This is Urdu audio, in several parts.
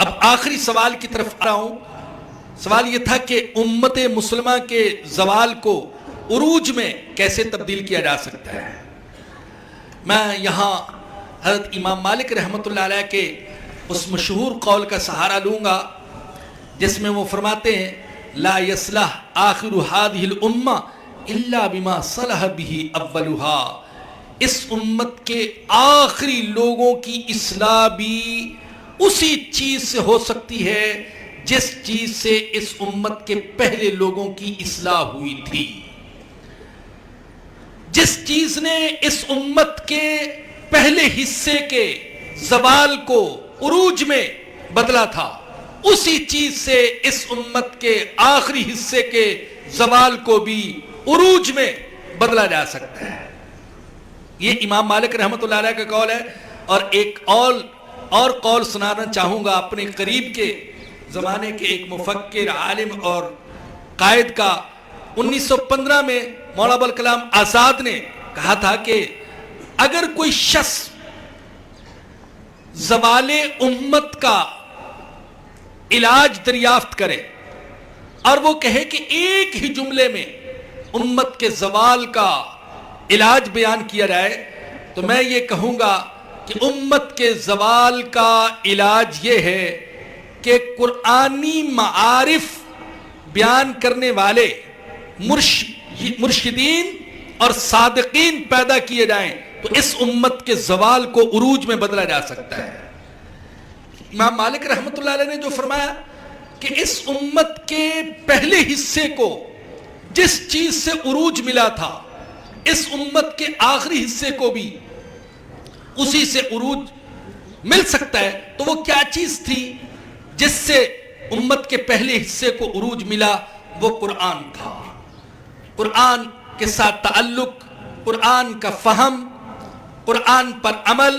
اب آخری سوال کی طرف آ رہا ہوں. سوال یہ تھا کہ امت مسلمہ کے زوال کو عروج میں کیسے تبدیل کیا جا سکتا ہے. میں یہاں حضرت امام مالک رحمۃ اللہ علیہ کے اس مشہور قول کا سہارا لوں گا جس میں وہ فرماتے ہیں لا یصلح آخر هذه الامہ الا بما صلح به اولها. اس امت کے آخری لوگوں کی اصلاح بھی اسی چیز سے ہو سکتی ہے جس چیز سے اس امت کے پہلے لوگوں کی اصلاح ہوئی تھی. جس چیز نے اس امت کے پہلے حصے کے زوال کو عروج میں بدلا تھا اسی چیز سے اس امت کے آخری حصے کے زوال کو بھی عروج میں بدلا جا سکتا ہے. یہ امام مالک رحمۃ اللہ علیہ کا قول ہے. اور ایک اور قول سنانا چاہوں گا اپنے قریب کے زمانے کے ایک مفکر عالم اور قائد کا. 1915 میں مولانا ابوالکلام آزاد نے کہا تھا کہ اگر کوئی شخص زوال امت کا علاج دریافت کرے اور وہ کہے کہ ایک ہی جملے میں امت کے زوال کا علاج بیان کیا جائے تو میں یہ کہوں گا کہ امت کے زوال کا علاج یہ ہے کہ قرآنی معارف بیان کرنے والے مرشدین اور صادقین پیدا کیے جائیں تو اس امت کے زوال کو عروج میں بدلا جا سکتا ہے. امام مالک رحمۃ اللہ علیہ نے جو فرمایا کہ اس امت کے پہلے حصے کو جس چیز سے عروج ملا تھا اس امت کے آخری حصے کو بھی اسی سے عروج مل سکتا ہے. تو وہ کیا چیز تھی جس سے امت کے پہلے حصے کو عروج ملا؟ وہ قرآن تھا. قرآن کے ساتھ تعلق، قرآن کا فہم، قرآن پر عمل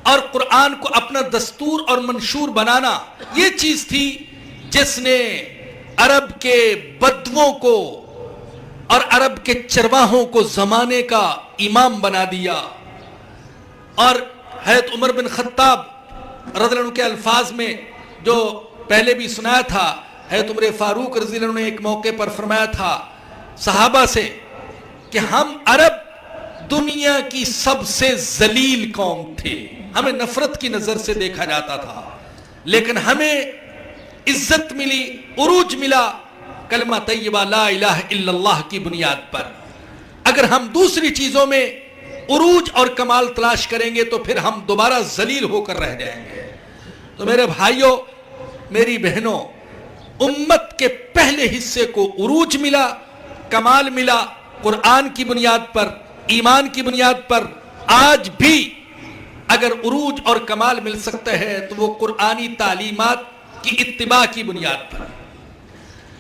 اور قرآن کو اپنا دستور اور منشور بنانا یہ چیز تھی جس نے عرب کے بدووں کو اور عرب کے چرواہوں کو زمانے کا امام بنا دیا. اور حضرت عمر بن خطاب رضی اللہ عنہ کے الفاظ میں جو پہلے بھی سنایا تھا، حضرت عمر فاروق رضی اللہ عنہ نے ایک موقع پر فرمایا تھا صحابہ سے کہ ہم عرب دنیا کی سب سے ذلیل قوم تھے، ہمیں نفرت کی نظر سے دیکھا جاتا تھا، لیکن ہمیں عزت ملی، عروج ملا کلمہ طیبہ لا الہ الا اللہ کی بنیاد پر. اگر ہم دوسری چیزوں میں عروج اور کمال تلاش کریں گے تو پھر ہم دوبارہ ذلیل ہو کر رہ جائیں گے. تو میرے بھائیوں، میری بہنوں، امت کے پہلے حصے کو عروج ملا، کمال ملا قرآن کی بنیاد پر، ایمان کی بنیاد پر. آج بھی اگر عروج اور کمال مل سکتا ہے تو وہ قرآنی تعلیمات کی اتباع کی بنیاد پر.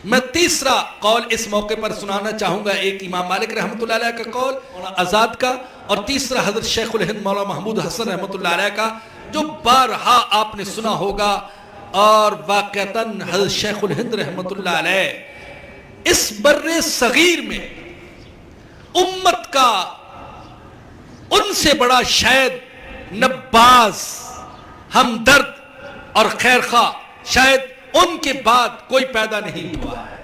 میں تیسرا قول اس موقع پر سنانا چاہوں گا، ایک امام مالک رحمۃ اللہ علیہ کا قول مولانا آزاد کا، اور تیسرا حضرت شیخ الہند مولانا محمود حسن رحمۃ اللہ علیہ کا جو بارہا آپ نے سنا ہوگا. اور واقعتاً حضرت شیخ الہند رحمۃ اللہ علیہ اس بر صغیر میں امت کا ان سے بڑا شاید نباز، ہمدرد اور خیرخواہ شاید ان کے بعد کوئی پیدا نہیں ہوا ہے.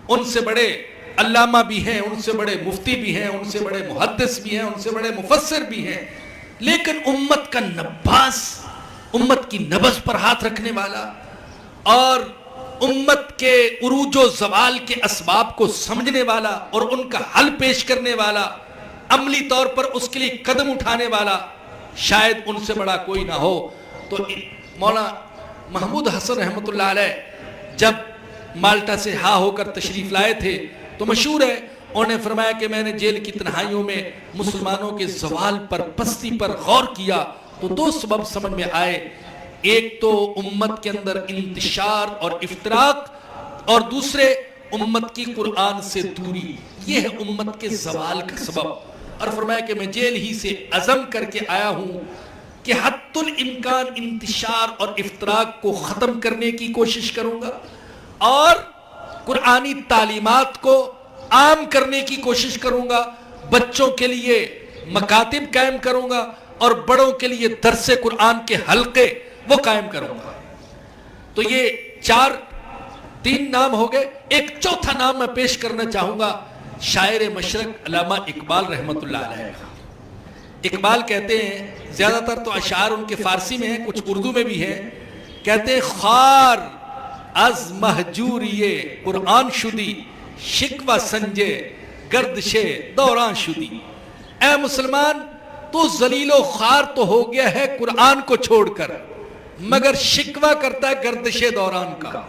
ان سے بڑے علامہ بھی ہیں، ان سے بڑے مفتی بھی ہیں، ان سے بڑے محدث بھی ہیں، ان سے بڑے مفسر بھی ہیں، لیکن امت کا نباز، امت کی نبض پر ہاتھ رکھنے والا اور امت کے عروج و زوال کے اسباب کو سمجھنے والا اور ان کا حل پیش کرنے والا، عملی طور پر اس کے لیے قدم اٹھانے والا، شاید ان سے بڑا کوئی نہ ہو. تو مولانا محمود حسن رحمۃ اللہ علیہ جب مالٹا سے ہا ہو کر تشریف لائے تھے تو مشہور ہے انہوں نے فرمایا کہ میں نے جیل کی تنہائیوں میں مسلمانوں کے زوال پر، پستی پر غور کیا تو دو سبب سمجھ میں آئے. ایک تو امت کے اندر انتشار اور افتراق، اور دوسرے امت کی قرآن سے دوری. یہ ہے امت کے زوال کا سبب. اور فرمایا کہ میں جیل ہی سے عزم کر کے آیا ہوں کہ حتی الامکان انتشار اور افتراق کو ختم کرنے کی کوشش کروں گا اور قرآنی تعلیمات کو عام کرنے کی کوشش کروں گا. بچوں کے لیے مکاتب قائم کروں گا اور بڑوں کے لیے درس قرآن کے حلقے وہ قائم کروں گا. تو یہ تین نام ہو گئے. ایک چوتھا نام میں پیش کرنا چاہوں گا شاعر مشرق علامہ اقبال رحمت اللہ علیہ. اقبال کہتے ہیں، زیادہ تر تو اشعار ان کے فارسی میں ہیں، کچھ اردو میں بھی ہیں. کہتے ہیں خار از مہجوری قرآن شدی، شکوہ سنجے گردش دوران شدی. اے مسلمان، تو ذلیل و خوار تو ہو گیا ہے قرآن کو چھوڑ کر، مگر شکوہ کرتا ہے گردش دوران کا.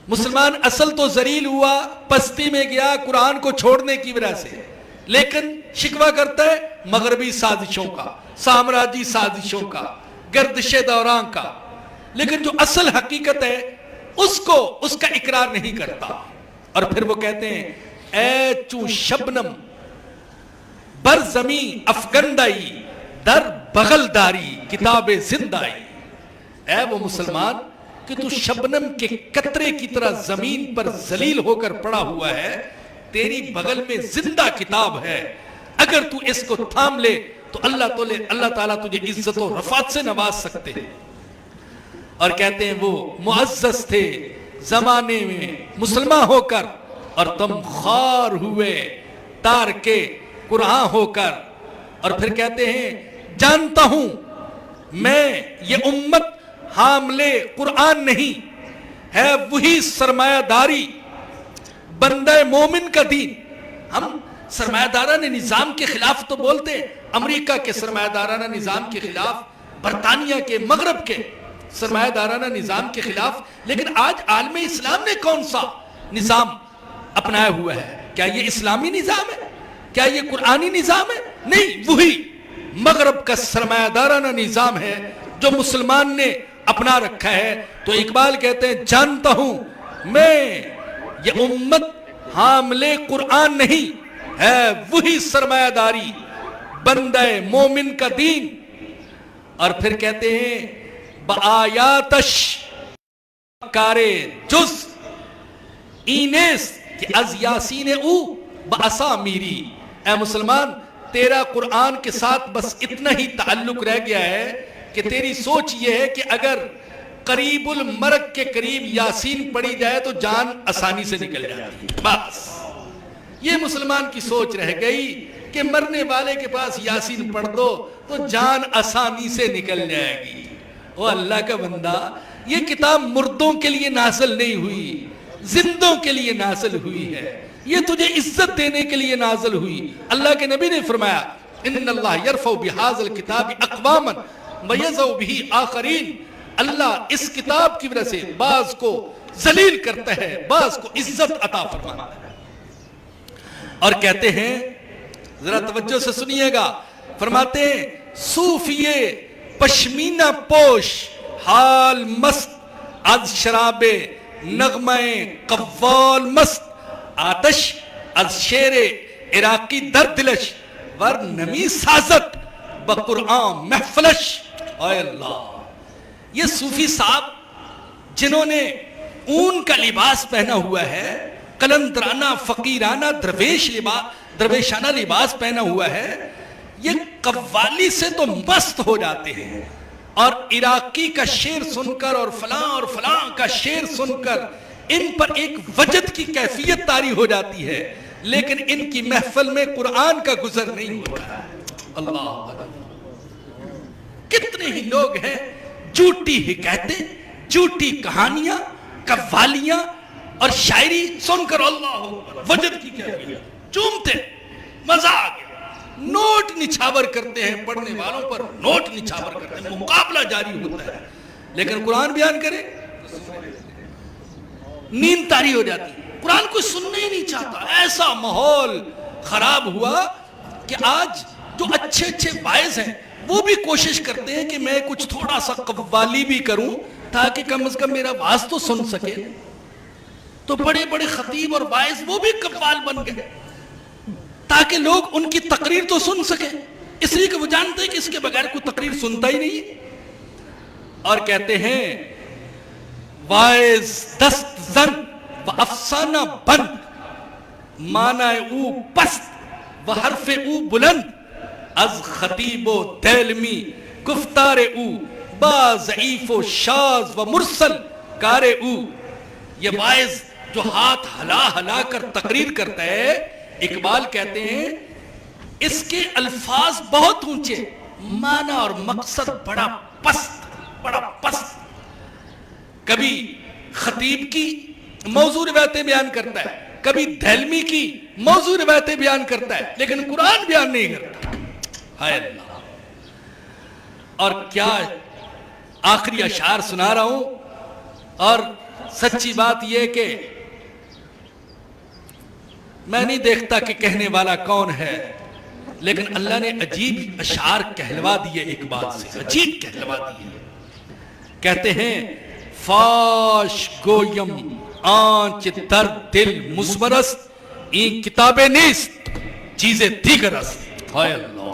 مسلمان اصل تو ذلیل ہوا، پستی میں گیا قرآن کو چھوڑنے کی وجہ سے، لیکن شکوہ کرتا ہے مغربی سازشوں کا، سامراجی سازشوں کا، گردش دوران کا. لیکن جو اصل حقیقت ہے اس کا اقرار نہیں کرتا. اور پھر وہ کہتے ہیں اے چوں شبنم بر زمین افگندائی در بغل داری کتاب زندائی. اے وہ مسلمان کہ تو شبنم کے قطرے کی طرح زمین پر ذلیل ہو کر پڑا ہوا ہے، تیری بغل میں زندہ کتاب ہے. اگر تو اس کو تھام لے تو اللہ تعالیٰ تجھے عزت و رفعت سے نواز سکتے ہیں. اور کہتے ہیں وہ معزز تھے زمانے میں مسلمان ہو کر، اور تم خوار ہوئے تارکے قرآن ہو کر. اور پھر کہتے ہیں جانتا ہوں میں یہ امت حاملے قرآن نہیں ہے، وہی سرمایہ داری بندہ مومن کا دین. ہم سرمایہ دارانہ نظام کے خلاف تو بولتے ہیں، امریکہ کے سرمایہ دارانہ نظام کے خلاف، برطانیہ کے، مغرب کے سرمایہ دارانہ نظام کے خلاف. لیکن آج عالم اسلام نے کون سا نظام اپنایا ہوا ہے؟ کیا یہ اسلامی نظام ہے؟ کیا یہ قرآنی نظام ہے؟ نہیں، وہی مغرب کا سرمایہ دارانہ نظام ہے جو مسلمان نے اپنا رکھا ہے. تو اقبال کہتے ہیں جانتا ہوں میں یہ امت حاملے قرآن نہیں ہے، وہی سرمایہ داری بندہ مومن کا دین. اور پھر کہتے ہیں بآیاتش کارے جز اینیس کہ از یاسین او باسا میری. اے مسلمان، تیرا قرآن کے ساتھ بس اتنا ہی تعلق رہ گیا ہے کہ تیری سوچ یہ ہے کہ اگر قریب المرگ کے قریب یاسین پڑھی جائے تو جان آسانی سے نکل جاتی. بس یہ مسلمان کی سوچ رہ گئی کہ مرنے والے کے پاس یاسین پڑھ دو تو جان آسانی سے نکل جائے گی. او اللہ کا بندہ، یہ کتاب مردوں کے لیے نازل نہیں ہوئی، زندوں کے لیے نازل ہوئی ہے. یہ تجھے عزت دینے کے لیے نازل ہوئی. اللہ کے نبی نے فرمایا ان اللہ یرفع بہذا الکتاب اقواما ویضع بہ آخرین. اللہ اس کتاب کی وجہ سے بعض کو ذلیل کرتا ہے، بعض کو عزت عطا فرماتا ہے. اور کہتے ہیں، ذرا توجہ سے سنیے گا، فرماتے ہیں صوفیے پشمینہ پوش حال مست از شراب نغمہ قوال مست آتش از شیر عراقی در دلش ور نمی سازت بقرآن محفلش. اے اللہ، یہ صوفی صاحب جنہوں نے اون کا لباس پہنا ہوا ہے، قلندرانہ فقیرانہ درویشانہ لباس پہنا ہوا ہے، یہ قوالی سے تو مست ہو جاتے ہیں. اور عراقی کا شعر سن کر اور فلاں کا شعر سن کر ان پر ایک وجد کی کیفیت طاری ہو جاتی ہے، لیکن ان کی محفل میں قرآن کا گزر نہیں ہوتا. اللہ، کتنے ہی لوگ ہیں جھوٹی حکایتیں، جھوٹی کہانیاں، قوالیاں اور شاعری سن کر اللہ وجد کی کیفیت چومتے، مزہ آ گیا، نوٹ نچھاور کرتے ہیں پڑھنے والوں پر، نوٹ نچھاور کرتے ہیں، مقابلہ جاری ہوتا ہے. لیکن قرآن بیان کرے نیند طاری ہو جاتی ہے، قرآن کوئی سننا ہی نہیں چاہتا. ایسا ماحول خراب ہوا کہ آج جو اچھے باعث ہیں وہ بھی کوشش کرتے ہیں کہ میں کچھ تھوڑا سا قوالی بھی کروں تاکہ کم از کم میرا واز تو سن سکے. تو بڑے خطیب اور باعث وہ بھی قوال بن گئے تاکہ لوگ ان کی تقریر تو سن سکیں، اس لیے کہ وہ جانتے ہیں کہ اس کے بغیر کوئی تقریر سنتا ہی نہیں. اور کہتے ہیں وائز دست زن و افسانہ بند، معنی او پست و حرف او بلند، از خطیب و دیلمی گفتار او با ضعیف و شاذ و مرسل کار او، یہ واعظ جو ہاتھ ہلا ہلا کر تقریر کرتا ہے، اقبال کہتے ہیں اس کے الفاظ بہت اونچے، معنی اور مقصد بڑا پست. کبھی خطیب کی موضوع روایتیں بیان کرتا ہے، کبھی دہلوی کی موضوع روایتیں بیان کرتا ہے، لیکن قرآن بیان نہیں کرتا. ہائے اللہ. اور کیا آخری اشعار سنا رہا ہوں، اور سچی بات یہ کہ میں نہیں دیکھتا کہ کہنے والا کون ہے، لیکن اللہ نے عجیب اشعار کہلوا دیے اقبال سے، عجیب کہلوا دیے. کہتے ہیں فاش گویم آنچ در دل مزمرست، این کتابیں نیست چیزیں دیگر است. ہائے اللہ.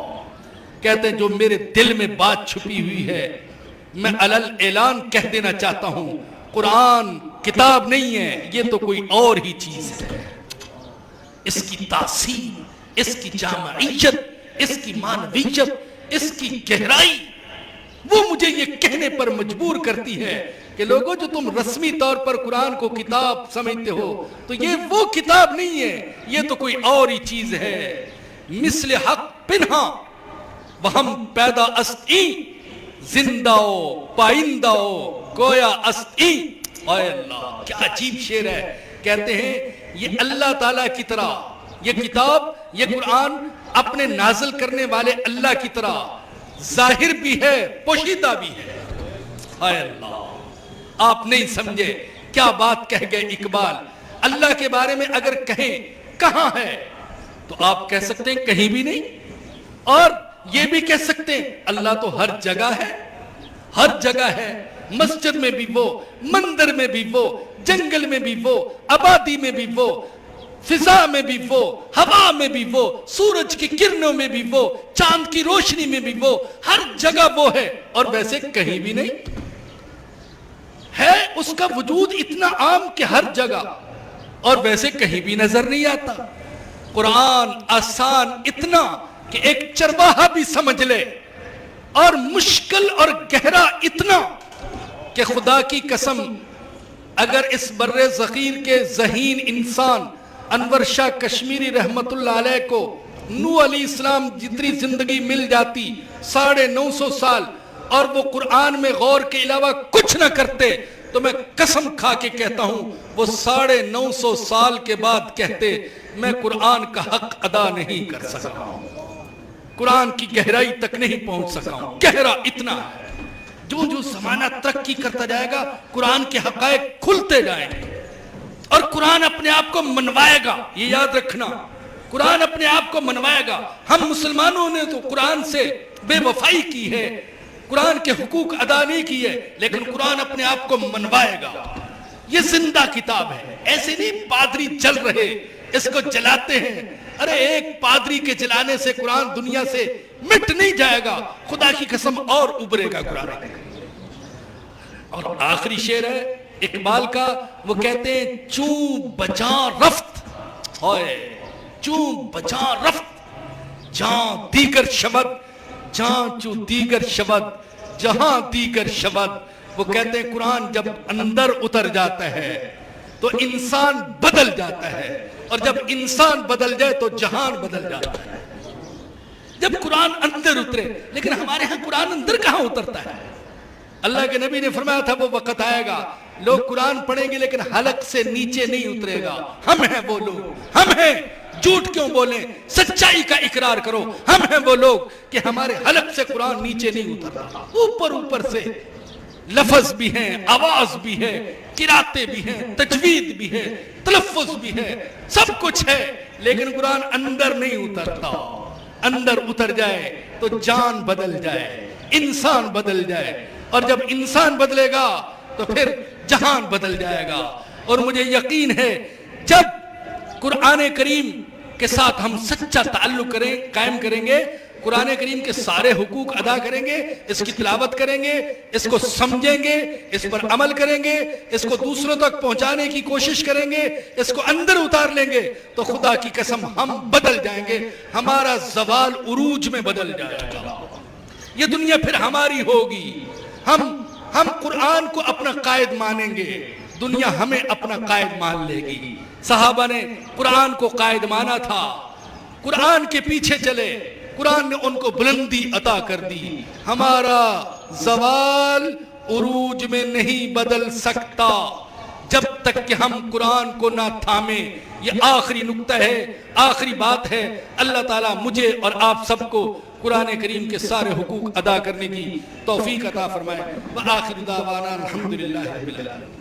کہتے ہیں جو میرے دل میں بات چھپی ہوئی ہے میں علل اعلان کہہ دینا چاہتا ہوں، قرآن کتاب نہیں ہے، یہ تو کوئی اور ہی چیز ہے. اس کی تاثیر، اس کی جامعیت، اس کی معنویت، اس کی گہرائی، وہ مجھے یہ کہنے پر مجبور کرتی ہے کہ لوگوں جو تم رسمی طور پر قرآن کو کتاب سمجھتے ہو تو یہ وہ کتاب نہیں ہے، یہ تو کوئی اور ہی چیز ہے. مثل حق پنہا وہم پیدا استی، زندہ ہو پائندہ ہو گویا استی. اے اللہ کیا عجیب شعر ہے. کہتے ہیں یہ اللہ تعالیٰ کی طرح یہ کتاب، یہ قرآن اپنے نازل کرنے والے اللہ کی طرح ظاہر بھی ہے، پوشیدہ بھی ہے. اے اللہ آپ نہیں سمجھے کیا بات کہہ گئے اقبال. اللہ کے بارے میں اگر کہیں کہاں ہے تو آپ کہہ سکتے ہیں کہیں بھی نہیں، اور یہ بھی کہہ سکتے ہیں اللہ تو ہر جگہ ہے، ہر جگہ ہے. مسجد میں بھی وہ، مندر میں بھی وہ، جنگل میں بھی وہ، آبادی میں بھی وہ، فضا میں بھی وہ، ہوا میں بھی وہ، سورج کی کرنوں میں بھی وہ، چاند کی روشنی میں بھی وہ، ہر جگہ وہ ہے. اور ویسے کہیں بھی نہیں ہے، اس کا وجود اتنا عام کہ ہر جگہ، اور ویسے کہیں بھی نظر نہیں آتا. قرآن آسان اتنا کہ ایک چرواہا بھی سمجھ لے، اور مشکل اور گہرا اتنا کہ خدا کی قسم اگر اس بر ذخیر کے ذہین انسان انور شاہ کشمیری رحمت اللہ علیہ کو نوح علیہ السلام جتنی زندگی مل جاتی 950 سال، اور وہ قرآن میں غور کے علاوہ کچھ نہ کرتے، تو میں قسم کھا کے کہتا ہوں وہ 950 سال کے بعد کہتے میں قرآن کا حق ادا نہیں کر سکا ہوں، قرآن کی گہرائی تک نہیں پہنچ سکا ہوں. گہرا اتنا ہے. جو جو زمانہ ترقی کرتا جائے گا قرآن کے حقائق کھلتے جائیں گے، اور قرآن اپنے آپ کو منوائے گا. یہ یاد رکھنا، قرآن اپنے آپ کو منوائے گا. ہم مسلمانوں نے تو قرآن سے بے وفائی کی ہے، قرآن کے حقوق ادا نہیں کیے، لیکن قرآن اپنے آپ کو منوائے گا. یہ زندہ کتاب ہے. ایسے نہیں پادری جل رہے اس کو جلاتے ہیں. ارے ایک پادری کے جلانے سے قرآن دنیا سے مٹ نہیں جائے گا، خدا کی قسم اور ابھرے گا قرآن. اور آخری شعر ہے اقبال کا، وہ کہتے ہیں چوں بجاں رفت، ہوئے چوں بجاں رفت جہاں دیگر شبد، جہاں چوں دیگر شبد جہاں دیگر شبد. وہ کہتے ہیں قرآن جب اندر اتر جاتا ہے تو انسان بدل جاتا ہے، اور جب انسان بدل جائے تو جہان بدل جاتا ہے. جب قرآن اندر اترے، لیکن ہمارے ہاں قرآن اندر کہاں اترتا ہے؟ اللہ کے نبی نے فرمایا تھا وہ وقت آئے گا لوگ قرآن پڑھیں گے لیکن حلق سے نیچے نہیں اترے گا. ہم ہیں وہ لوگ، ہم ہیں، جھوٹ کیوں بولیں، سچائی کا اقرار کرو. ہم ہیں وہ لوگ کہ ہمارے حلق سے قرآن نیچے نہیں اترتا، اوپر اوپر سے لفظ بھی ہیں، آواز بھی ہے، قراتیں بھی ہیں، تجوید بھی ہے، تلفظ بھی ہے، سب کچھ ہے، لیکن قرآن اندر نہیں اترتا. اندر اتر جائے تو جان بدل جائے، انسان بدل جائے، اور جب انسان بدلے گا تو پھر جہان بدل جائے گا. اور مجھے یقین ہے جب قرآن کریم کے ساتھ ہم سچا تعلق قائم کریں گے، قرآن کریم کے سارے حقوق ادا کریں گے، اس کی تلاوت کریں گے، اس کو سمجھیں گے، اس پر عمل کریں گے، اس کو دوسروں تک پہنچانے کی کوشش کریں گے، اس کو اندر اتار لیں گے، تو خدا کی قسم ہم بدل جائیں گے. ہمارا زوال عروج میں بدل جائے گا. یہ دنیا پھر ہماری ہوگی، ہم قرآن کو اپنا قائد مانیں گے، دنیا ہمیں اپنا قائد مان لے گی۔ صحابہ نے قرآن کو قائد مانا تھا، قرآن کے پیچھے چلے، قرآن نے ان کو بلندی عطا کر دی۔ ہمارا زوال عروج میں نہیں بدل سکتا جب تک کہ ہم قرآن کو نہ تھامیں۔ یہ آخری نقطہ ہے، آخری بات ہے۔ اللہ تعالیٰ مجھے اور آپ سب کو قرآن کریم کے سارے حقوق ادا کرنے کی توفیق عطا فرمائے۔ وآخر دعوانا الحمدللہ رب العالمین۔